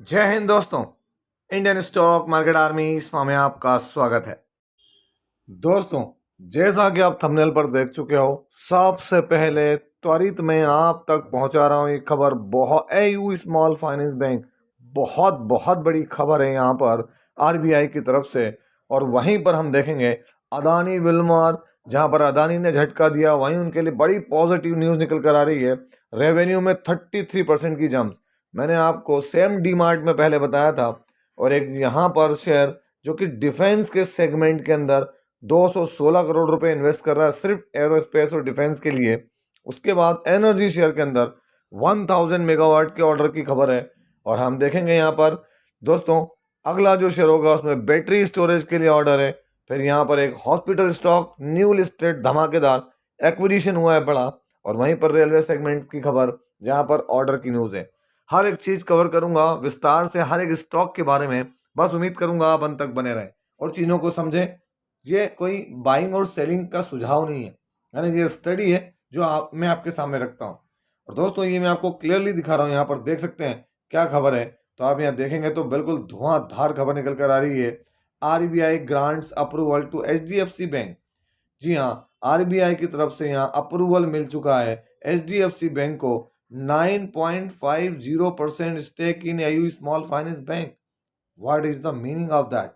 जय हिंद दोस्तों। Indian stock market army इसमें में आपका स्वागत है। दोस्तों, जैसा कि आप थंबनेल पर देख चुके हो, सबसे पहले त्वरित मैं आप तक पहुंचा रहा हूं ये खबर। बहुत एयू स्मॉल फाइनेंस बैंक, बहुत बहुत बड़ी खबर है यहाँ पर आरबीआई की तरफ से। और वहीं पर हम देखेंगे अदानी विल्मार, जहां पर अदानी ने झटका दिया, वहीं उनके लिए बड़ी पॉजिटिव न्यूज़ निकल कर आ रही है। रेवेन्यू में 33% की जंप। मैंने आपको सेम डी मार्ट में पहले बताया था। और एक यहाँ पर शेयर जो कि डिफेंस के सेगमेंट के अंदर 216 करोड़ रुपए इन्वेस्ट कर रहा है सिर्फ एरोस्पेस और डिफेंस के लिए। उसके बाद एनर्जी शेयर के अंदर 1000 मेगावाट के ऑर्डर की खबर है। और हम देखेंगे यहाँ पर दोस्तों, अगला जो शेयर होगा उसमें बैटरी स्टोरेज के लिए ऑर्डर है। फिर यहाँ पर एक हॉस्पिटल स्टॉक न्यू लिस्टेड धमाकेदार एक्विजिशन हुआ है बड़ा। और वहीं पर रेलवे सेगमेंट की खबर, जहाँ पर ऑर्डर की न्यूज़ है। हर एक चीज़ कवर करूंगा विस्तार से, हर एक स्टॉक के बारे में। बस उम्मीद करूंगा आप अंत तक बने रहें और चीज़ों को समझें। ये कोई बाइंग और सेलिंग का सुझाव नहीं है, यानी ये स्टडी है जो मैं आपके सामने रखता हूँ। और दोस्तों, ये मैं आपको क्लियरली दिखा रहा हूँ, यहाँ पर देख सकते हैं क्या खबर है। तो आप यहाँ देखेंगे तो बिल्कुल धुआंधार खबर निकल कर आ रही है। RBI grants approval to HDFC bank. जी हाँ, आरबीआई की तरफ से यहाँ अप्रूवल मिल चुका है एचडीएफसी बैंक को 9.50% stake in AU small finance bank. What is the meaning of that?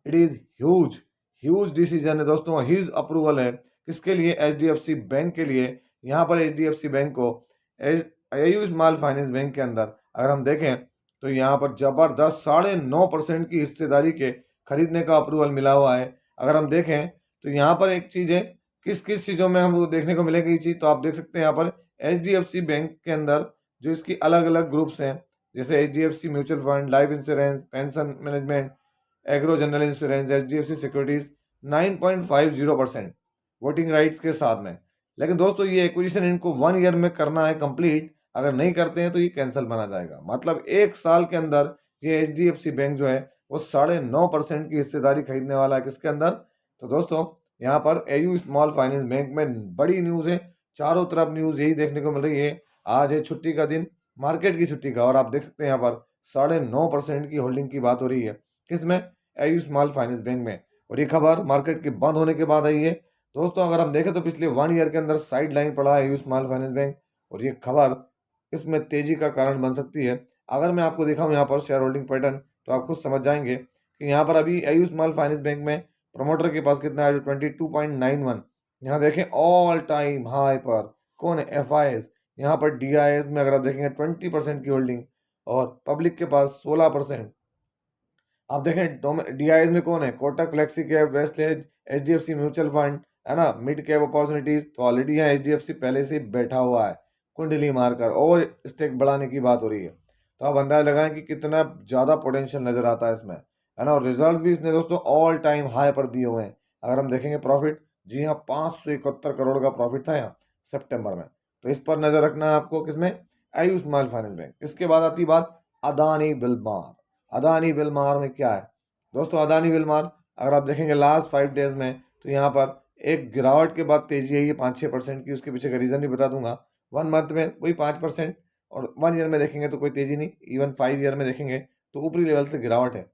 It is huge, huge decision है दोस्तों। ह्यूज अप्रूवल है किसके लिए? एचडीएफसी बैंक के लिए। यहाँ पर एचडीएफसी बैंक को एयू स्मॉल फाइनेंस बैंक के अंदर अगर हम देखें तो यहाँ पर जबरदस्त 9.5% की हिस्सेदारी के खरीदने का अप्रूवल मिला हुआ है। अगर हम देखें तो यहाँ पर एक चीज़ है, किस किस चीज़ों में हमको देखने को मिलेगी ये चीज़, तो आप देख सकते हैं यहाँ पर एचडीएफसी बैंक के अंदर जो इसकी अलग अलग ग्रुप्स हैं, जैसे HDFC mutual fund, life insurance, pension management, agro general insurance, HDFC securities, 9.50% voting rights के साथ में। लेकिन दोस्तों, ये एक्विजिशन इनको 1 ईयर में करना है कंप्लीट। अगर नहीं करते हैं तो ये कैंसिल माना जाएगा। मतलब 1 साल के अंदर ये एचडीएफसी बैंक जो है वो 9.5% की हिस्सेदारी खरीदने वाला है किसके अंदर? तो दोस्तों, यहाँ पर एयू स्मॉल फाइनेंस बैंक में बड़ी न्यूज़ है। चारों तरफ न्यूज़ यही देखने को मिल रही है। आज है छुट्टी का दिन, मार्केट की छुट्टी का, और आप देख सकते हैं यहाँ पर 9.5% की होल्डिंग की बात हो रही है किसमें? एयू स्मॉल फाइनेंस बैंक में। और ये खबर मार्केट के बंद होने के बाद आई है। दोस्तों, अगर हम देखें तो पिछले 1 ईयर के अंदर साइड लाइन पड़ा है एयू स्मॉल फाइनेंस बैंक। और ये खबर इसमें तेजी का कारण बन सकती है। अगर मैं आपको दिखाऊं यहाँ पर शेयर होल्डिंग पैटर्न, तो आप खुद समझ जाएंगे कि यहाँ पर अभी एयू स्मॉल फाइनेंस बैंक में प्रमोटर के पास कितना है? 22.91। यहाँ देखें ऑल टाइम हाई पर कौन है? F I S. यहाँ पर डी आई एस में अगर आप देखेंगे 20% की होल्डिंग, और पब्लिक के पास 16%। आप देखें डीआईएस में कौन है? कोटक फ्लेक्सी कैप, वेस्टलेज, एचडीएफसी म्यूचुअल फंड, है ना, मिड कैप अपॉर्चुनिटीज। तो ऑलरेडी यहाँ एचडीएफसी पहले से ही बैठा हुआ है कुंडली मारकर, और स्टेक बढ़ाने की बात हो रही है। तो आप अंदाजा लगाएं कि कितना ज़्यादा पोटेंशियल नजर आता है इसमें, है ना। और रिजल्ट भी इसने दोस्तों ऑल टाइम हाई पर दिए हुए हैं। अगर हम देखेंगे प्रॉफिट, जी हाँ, 571 करोड़ का प्रॉफिट था यहाँ सितंबर में। तो इस पर नजर रखना है आपको किसमें? Ayush small finance bank. इसके बाद आती बात अदानी विल्मार। अदानी विल्मार में क्या है दोस्तों? अदानी विल्मार अगर आप देखेंगे लास्ट 5 डेज में, तो यहाँ पर एक गिरावट के बाद तेजी आई है 5-6% की। उसके पीछे का रीज़न भी बता दूंगा। 1 मंथ में वही 5%, और 1 ईयर में देखेंगे तो कोई तेजी नहीं। इवन 5 ईयर में देखेंगे तो ऊपरी लेवल से गिरावट है।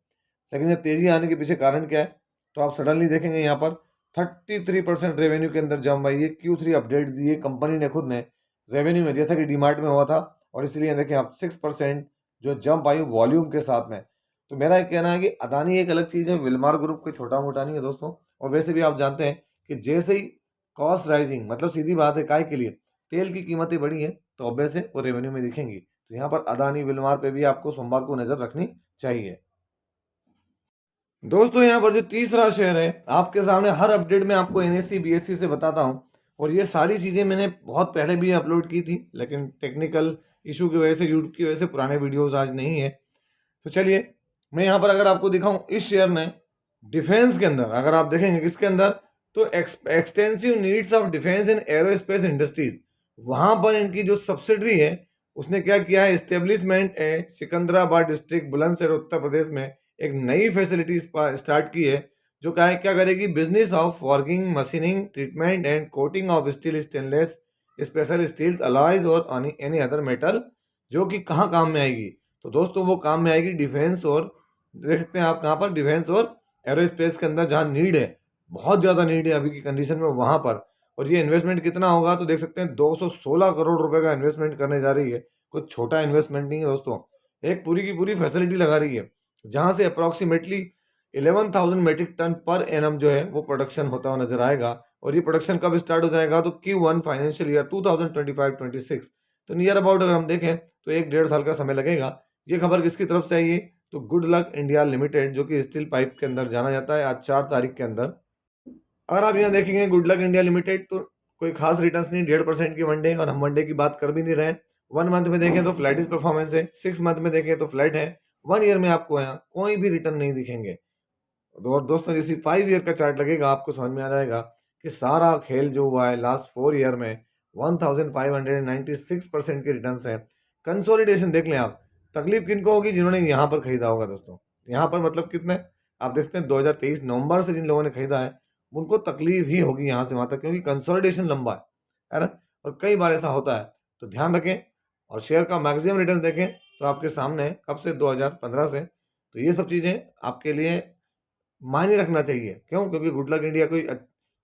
लेकिन ये तेजी आने के पीछे कारण क्या है? तो आप सडनली देखेंगे यहाँ पर 33% रेवेन्यू के अंदर जम आई है। Q3 अपडेट दी है कंपनी ने खुद ने रेवेन्यू में, जैसा कि डीमार्ट में हुआ था। और इसलिए देखें आप 6% जो जंप आई वॉल्यूम के साथ में। तो मेरा ये कहना है कि अदानी एक अलग चीज़ है, विलमार ग्रुप कोई छोटा मोटा नहीं है दोस्तों। और वैसे भी आप जानते हैं कि जैसे ही कॉस्ट राइजिंग, मतलब सीधी बात है काय के लिए, तेल की कीमतें बढ़ी हैं, तो ऑब्वियस है वो रेवेन्यू में दिखेंगी। तो यहाँ पर अदानी विलमार पे भी आपको सोमवार को नज़र रखनी चाहिए। दोस्तों, यहाँ पर जो तीसरा शेयर है, आपके सामने हर अपडेट में आपको एनएससी बीएससी से बताता हूँ। और ये सारी चीज़ें मैंने बहुत पहले भी अपलोड की थी, लेकिन टेक्निकल इशू की वजह से, यूट्यूब की वजह से पुराने वीडियोस आज नहीं है। तो चलिए मैं यहाँ पर अगर आपको दिखाऊं, इस शेयर ने डिफेंस के अंदर अगर आप देखेंगे किसके अंदर, तो extensive needs of defence in aerospace industries, वहाँ पर इनकी जो सब्सिडरी है उसने क्या किया है? इस्टेब्लिशमेंट है सिकंदराबाद डिस्ट्रिक्ट बुलंदशहर उत्तर प्रदेश में एक नई फैसिलिटी स्टार्ट की है, जो क्या करेगी? Business of forging, machining, treatment and coating of steel, stainless, special steels, alloys और एनी अदर मेटल, जो कि कहाँ काम में आएगी? तो दोस्तों वो काम में आएगी डिफेंस और देख सकते हैं आप कहाँ पर, डिफेंस और एरोस्पेस के अंदर जहाँ नीड है, बहुत ज़्यादा नीड है अभी की कंडीशन में वहाँ पर। और ये इन्वेस्टमेंट कितना होगा तो देख सकते हैं 216 करोड़ रुपए का इन्वेस्टमेंट करने जा रही है। कुछ छोटा इन्वेस्टमेंट नहीं है दोस्तों, एक पूरी की पूरी फैसिलिटी लगा रही है जहाँ से approximately 11,000 metric ton per annum जो है वो प्रोडक्शन होता हुआ नजर आएगा। और ये प्रोडक्शन कब स्टार्ट हो जाएगा तो Q1 फाइनेंशियल ईयर 2025-26। तो नियर अबाउट अगर हम देखें तो 1-1.5 साल का समय लगेगा। ये खबर किसकी तरफ से आई है तो गुड लक इंडिया लिमिटेड, जो कि स्टील पाइप के अंदर जाना जाता है, आज 4 तारीख के अंदर। अगर आप यहाँ देखेंगे गुड लक इंडिया लिमिटेड तो कोई खास रिटर्न्स नहीं, 1.5% की वनडे, और हम वनडे की बात कर भी नहीं रहे। 1 मंथ में देखें तो फ्लैटिश परफॉर्मेंस है, 6 मंथ में देखें तो फ्लैट है, 1 ईयर में आपको यहाँ कोई भी रिटर्न नहीं दिखेंगे। और दोस्तों जैसे 5 ईयर का चार्ट लगेगा आपको समझ में आ जाएगा कि सारा खेल जो हुआ है लास्ट 4 ईयर में 1596% के रिटर्न है। कंसोलिडेशन देख लें आप, तकलीफ किनको होगी जिन्होंने यहाँ पर खरीदा होगा दोस्तों। यहाँ पर मतलब कितने, आप देखते हैं 2023 नवंबर से जिन लोगों ने खरीदा है उनको तकलीफ ही होगी यहाँ से वहाँ तक, क्योंकि कंसोलिडेशन लंबा है ना। और कई बार ऐसा होता है, तो ध्यान रखें। और शेयर का मैक्सिमम रिटर्न देखें तो आपके सामने है, कब से, 2015 से। तो ये सब चीज़ें आपके लिए मायने रखना चाहिए। क्यों? क्योंकि गुड लक इंडिया कोई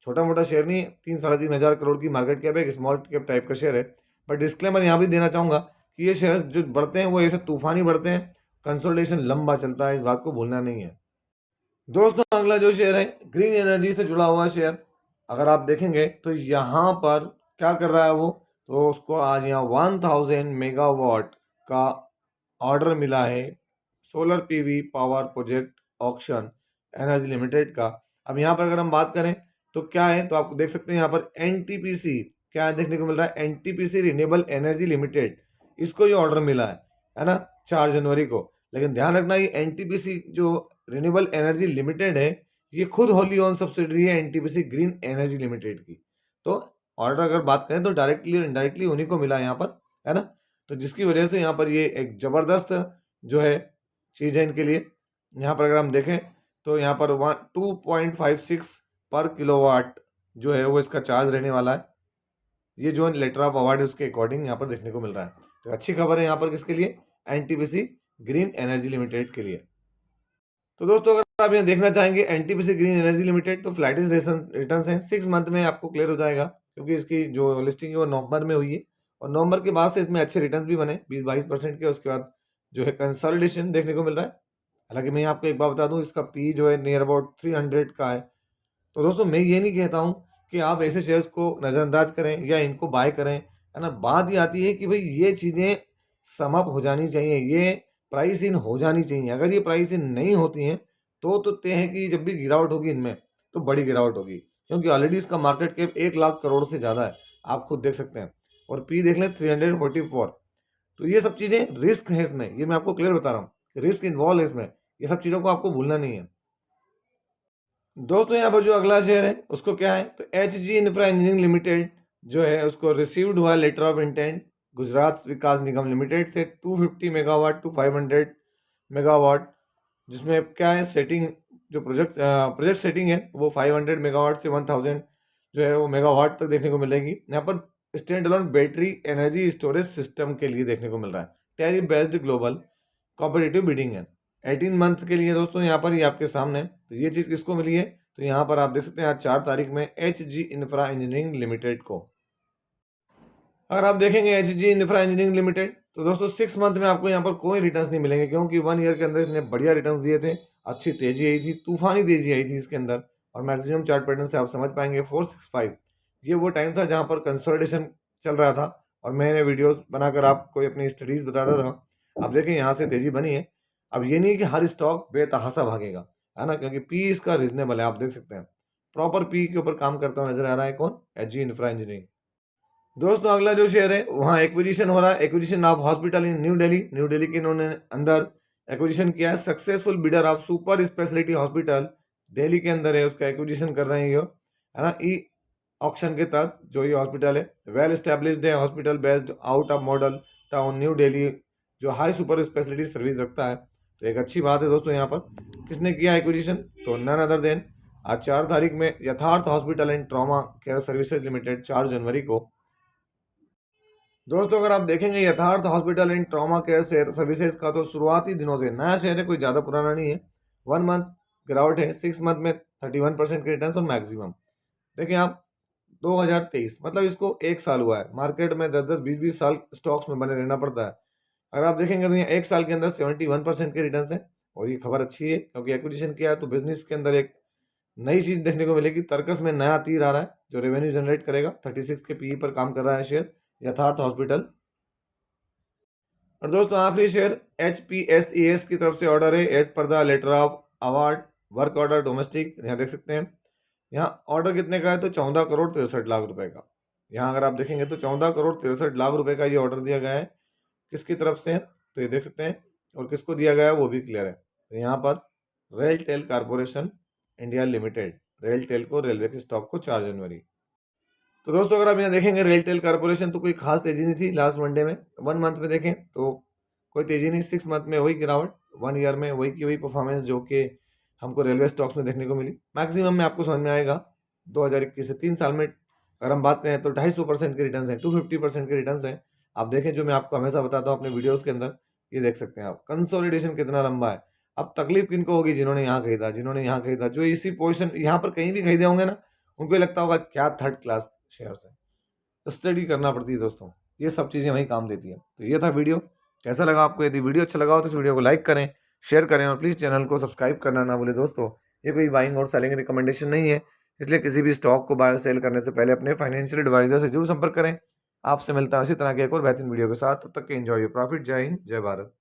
छोटा मोटा शेयर नहीं है, 3-3.5 हजार करोड़ की मार्केट कैप है, एक स्मॉल कैप टाइप का शेयर है। बट डिस्क्लेमर यहाँ भी देना चाहूँगा कि ये शेयर जो बढ़ते हैं वो ऐसे तूफानी बढ़ते हैं, कंसोलिडेशन लंबा चलता है, इस बात को भूलना नहीं है दोस्तों। अगला जो शेयर है ग्रीन एनर्जी से जुड़ा हुआ शेयर, अगर आप देखेंगे तो यहाँ पर क्या कर रहा है वो, तो उसको आज यहाँ 1000 मेगावाट का ऑर्डर मिला है solar PV power project auction energy limited का। अब यहाँ पर अगर हम बात करें तो क्या है, तो आप देख सकते हैं यहाँ पर एनटीपीसी क्या देखने को मिल रहा है, एनटीपीसी रिन्यूएबल एनर्जी लिमिटेड, इसको ये ऑर्डर मिला है ना, 4 जनवरी को। लेकिन ध्यान रखना ये एनटीपीसी जो रिन्यूएबल एनर्जी लिमिटेड है ये खुद होली ओन सब्सिडरी है एनटीपीसी ग्रीन एनर्जी लिमिटेड की। तो ऑर्डर अगर बात करें तो डायरेक्टली और इनडायरेक्टली उन्हीं को मिला यहाँ पर, है ना। तो जिसकी वजह से यहाँ पर ये एक ज़बरदस्त जो है चीज़ है इनके लिए। यहाँ पर अगर हम देखें तो यहाँ पर 2.56 पर किलोवाट जो है वो इसका चार्ज रहने वाला है। ये जो लेटर ऑफ अवार्ड है उसके अकॉर्डिंग यहाँ पर देखने को मिल रहा है। तो अच्छी खबर है यहाँ पर किसके लिए, एनटीपीसी ग्रीन एनर्जी लिमिटेड के लिए। तो दोस्तों अगर आप यहाँ देखना चाहेंगे एनटीपीसी ग्रीन एनर्जी लिमिटेड तो फ्लैटिश रिटर्न हैं, 6 मंथ में आपको क्लियर हो जाएगा, क्योंकि इसकी जो लिस्टिंग है वो नवंबर में हुई है। और नवंबर के बाद से इसमें अच्छे रिटर्न भी बने 20-22% के। उसके बाद जो है कंसोलिडेशन देखने को मिल रहा है। हालांकि मैं आपको एक बात बता दूं, इसका पी जो है नियर अबाउट 300 का है। तो दोस्तों मैं ये नहीं कहता हूँ कि आप ऐसे शेयर्स को नज़रअंदाज करें या इनको बाय करें, है ना। बात ये आती है कि भाई ये चीज़ें समअप हो जानी चाहिए, ये प्राइस इन हो जानी चाहिए। अगर ये प्राइस इन नहीं होती हैं तो तय है कि जब भी गिरावट होगी इनमें तो बड़ी गिरावट होगी, क्योंकि ऑलरेडी इसका मार्केट कैप 1 लाख करोड़ से ज़्यादा है, आप खुद देख सकते हैं। और पी देख लें 344। तो ये सब चीज़ें रिस्क है इसमें, ये मैं आपको क्लियर बता रहा हूँ, रिस्क इन्वॉल्व है इसमें, ये सब चीज़ों को आपको भूलना नहीं है दोस्तों। यहाँ पर जो अगला शेयर है उसको क्या है तो H G infra engineering limited जो है उसको रिसीव्ड हुआ letter of intent Gujarat Vikas Nigam limited से 250 मेगावाट टू 500 मेगावाट, जिसमें क्या है सेटिंग जो प्रोजेक्ट सेटिंग है वो 500 मेगावाट से 1000 जो है वो मेगावाट तक देखने को मिलेगी। यहाँ पर stand alone battery energy storage system के लिए देखने को मिल रहा है। Tariff based global competitive bidding है 18 मंथ के लिए दोस्तों। यहाँ पर ये आपके सामने, तो ये चीज़ किसको मिली है तो यहाँ पर आप देख सकते हैं आज 4 तारीख में H G infra engineering limited को। अगर आप देखेंगे H G infra engineering limited तो दोस्तों 6 मंथ में आपको यहाँ पर कोई रिटर्न्स नहीं मिलेंगे, क्योंकि 1 ईयर के अंदर इसने बढ़िया रिटर्न्स दिए थे, अच्छी तेजी आई थी, तूफानी तेजी आई थी इसके अंदर। और मैक्सिमम चार्ट पैटर्न से आप समझ पाएंगे 465 ये वो टाइम था जहाँ पर कंसोलिडेशन चल रहा था और मैंने वीडियोस बनाकर आपको अपनी स्टडीज़ बताता था। आप देखें यहाँ से तेज़ी बनी है। अब ये नहीं है कि हर स्टॉक बेतहासा भागेगा, है ना, क्योंकि पी इसका रीजनेबल है, आप देख सकते हैं प्रॉपर पी के ऊपर काम करता हुआ नजर आ रहा है कौन, एच जी इंफ्रा इंजीनियरिंग। दोस्तों अगला जो शेयर है वहाँ एक्विजिशन हो रहा है, acquisition of hospital in new Delhi. New Delhi के इन्होंने अंदर एक्विजिशन किया है, successful bidder of super speciality hospital Delhi के अंदर है, उसका एक्विजिशन कर रहे हैं ये, है ना। ई ऑक्शन के तहत जो ये हॉस्पिटल है वेल स्टैब्लिश्ड है hospital based out of model town new Delhi, जो हाई सुपर स्पेशलिटी सर्विस रखता है। तो एक अच्छी बात है दोस्तों। यहाँ पर किसने किया एक्विजिशन तो नन अदर देन आज 4 तारीख में यथार्थ hospital and trauma care services limited 4 जनवरी को दोस्तों अगर आप देखेंगे यथार्थ hospital and trauma care services का, तो शुरुआती दिनों से नया शेयर है, कोई ज़्यादा पुराना नहीं है। 1 मंथ गिरावट है, 6 मंथ में 31% के रिटर्न और मैक्सिमम देखिए आप 2023, मतलब इसको 1 साल हुआ है। मार्केट में 10-10, 20-20 साल स्टॉक्स में बने रहना पड़ता है। अगर आप देखेंगे तो ये 1 साल के अंदर 71% के रिटर्न है, और ये खबर अच्छी है क्योंकि एक्विजिशन किया है तो बिजनेस के अंदर एक नई चीज देखने को मिलेगी। तर्कस में नया तीर आ रहा है जो रेवेन्यू जनरेट करेगा। 36 के पीई पर काम कर रहा है शेयर यथार्थ हॉस्पिटल। और दोस्तों आखिरी शेयर HPSES की तरफ से ऑर्डर है, as per the letter of award, work order domestic. यहाँ देख सकते हैं, यहाँ ऑर्डर कितने का है तो 14 करोड़ 63 लाख रुपए का। यहाँ अगर आप देखेंगे तो 14 करोड़ 63 लाख रुपए का ये ऑर्डर दिया गया है। किसकी तरफ से है तो ये देख सकते हैं, और किसको दिया गया है वो भी क्लियर है। तो यहाँ पर RailTel corporation India limited, RailTel को, रेलवे के स्टॉक को 4 जनवरी। तो दोस्तों अगर आप यहाँ देखेंगे रेल टेल कारपोरेशन, तो कोई खास तेजी नहीं थी लास्ट वनडे में। 1 मंथ में देखें तो कोई तेजी नहीं, 6 मंथ में वही गिरावट, 1 ईयर में वही की वही परफॉर्मेंस जो कि हमको रेलवे स्टॉक्स में देखने को मिली। मैक्सिमम में आपको समझ में आएगा 2021 से 3 साल में अगर हम बात करें तो 250% के रिटर्न है, 250% के रिटर्न है। आप देखें जो मैं आपको हमेशा बताता हूँ अपने वीडियोस के अंदर, ये देख सकते हैं आप कंसोलिडेशन कितना लंबा है। अब तकलीफ किनको होगी, जिन्होंने यहाँ खरीदा, जिन्होंने यहाँ खरीदा, जो इसी पोजीशन यहाँ पर कहीं भी खरीदे होंगे ना, उनको ये लगता होगा क्या थर्ड क्लास शेयर्स है। तो स्टडी करना पड़ती है दोस्तों, ये सब चीज़ें वहीं काम देती है। तो ये था वीडियो, कैसा लगा आपको? यदि वीडियो अच्छा लगा हो तो इस वीडियो को लाइक करें, शेयर करें, और प्लीज़ चैनल को सब्सक्राइब करना ना भूलें दोस्तों। ये कोई बाइंग और सेलिंग रिकमेंडेशन नहीं है, इसलिए किसी भी स्टॉक को बाय सेल करने से पहले अपने फाइनेंशियल एडवाइजर से जरूर संपर्क करें। आपसे मिलता है इसी तरह के एक और बेहतरीन वीडियो के साथ, तब तक के एंजॉय योर प्रॉफिट। जय हिंद, जय भारत।